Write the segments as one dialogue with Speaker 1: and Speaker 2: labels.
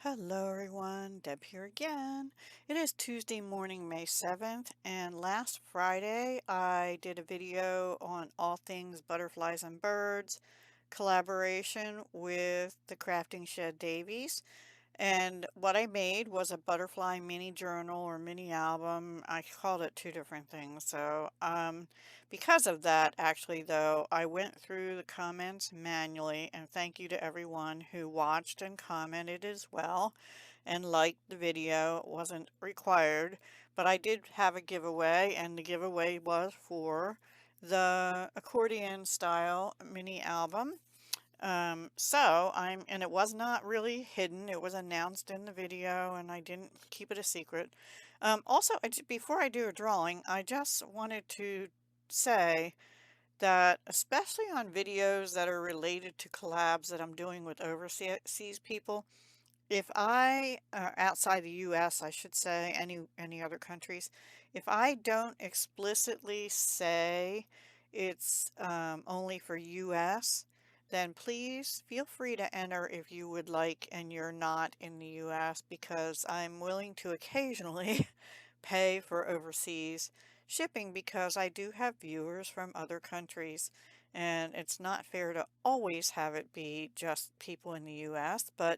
Speaker 1: Hello everyone, Deb here again. It is Tuesday morning, May 7th, and last Friday I did a video on all things butterflies and birds, collaboration with the Crafting Shed Davies. And what I made was a butterfly mini journal or mini album. I called it two different things. Because of that, actually, though, I went through the comments manually, and thank you to everyone who watched and commented as well and liked the video. It wasn't required, but I did have a giveaway, and the giveaway was for the accordion style mini album. And it was not really hidden. It was announced in the video and I didn't keep it a secret. Also, before I do a drawing, I just wanted to say that especially on videos that are related to collabs that I'm doing with overseas people, if I, outside the US, I should say, any other countries, if I don't explicitly say it's only for US, then please feel free to enter if you would like and you're not in the US, because I'm willing to occasionally pay for overseas shipping because I do have viewers from other countries. And it's not fair to always have it be just people in the US, but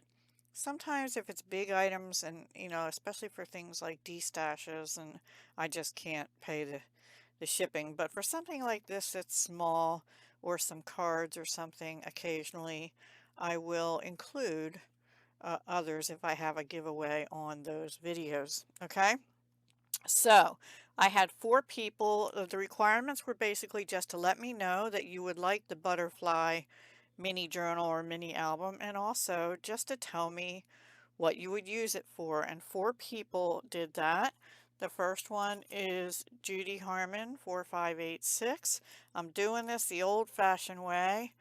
Speaker 1: sometimes if it's big items and, especially for things like D-stashes, and I just can't pay the shipping. But for something like this that's small or some cards or something, occasionally I will include others if I have a giveaway on those videos. Okay? So I had 4 people. The requirements were basically just to let me know that you would like the butterfly mini journal or mini album, and also just to tell me what you would use it for. And 4 people did that. The first one is Judy Harmon 4586. I'm doing this the old-fashioned way,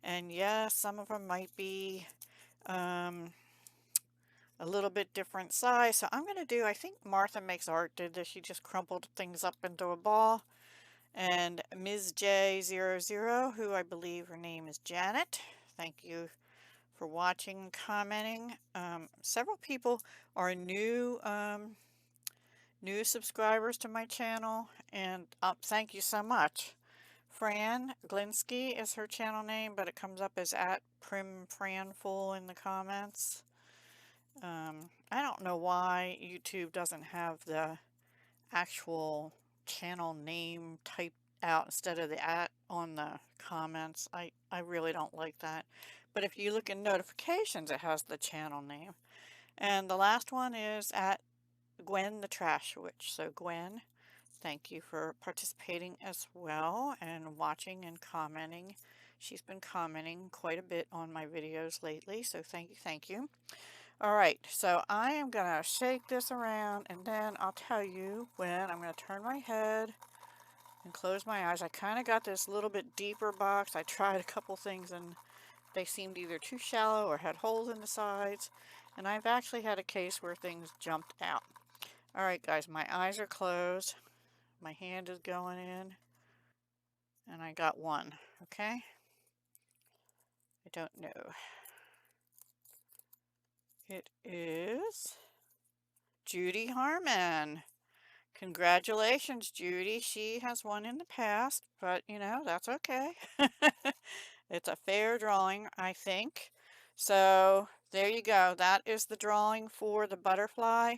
Speaker 1: and yes, some of them might be um, a little bit different size. So I'm going to do, I think Martha Makes Art did this. She just crumpled things up into a ball. And Ms. J00, who I believe her name is Janet. Thank you for watching and commenting. Several people are new subscribers to my channel, and thank you so much. Fran Glinsky is her channel name, but it comes up as at PrimFranFull in the comments. I don't know why YouTube doesn't have the actual channel name typed out instead of the at on the comments. I really don't like that. But if you look in notifications, it has the channel name. And the last one is at Gwen the Trash Witch. So Gwen, thank you for participating as well and watching and commenting. She's been commenting quite a bit on my videos lately, so thank you, thank you. All right, so I am going to shake this around and then I'll tell you when I'm going to turn my head and close my eyes. I kind of got this little bit deeper box. I tried a couple things and they seemed either too shallow or had holes in the sides. And I've actually had a case where things jumped out. All right, guys, my eyes are closed. My hand is going in. And I got one, okay? I don't know. It is Judy Harmon. Congratulations, Judy. She has won in the past, but that's okay. It's a fair drawing, I think. So there you go. That is the drawing for the butterfly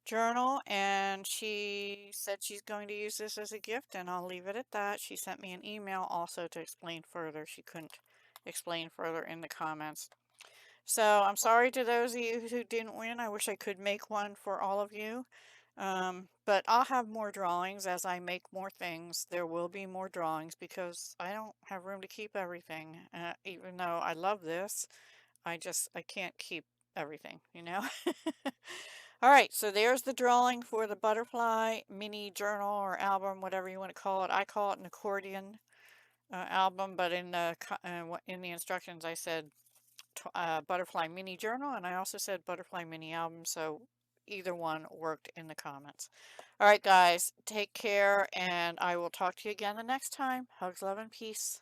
Speaker 1: journal, and she said she's going to use this as a gift, and I'll leave it at that. She sent me an email also to explain further. She couldn't explain further in the comments. So I'm sorry to those of you who didn't win. I wish I could make one for all of you. But I'll have more drawings as I make more things. There will be more drawings because I don't have room to keep everything. Even though I love this, I can't keep everything, you know? All right, so there's the drawing for the butterfly mini journal or album, whatever you want to call it. I call it an accordion album, but in the instructions I said butterfly mini journal, and I also said butterfly mini album, so either one worked in the comments. All right, guys, take care, and I will talk to you again the next time. Hugs, love, and peace.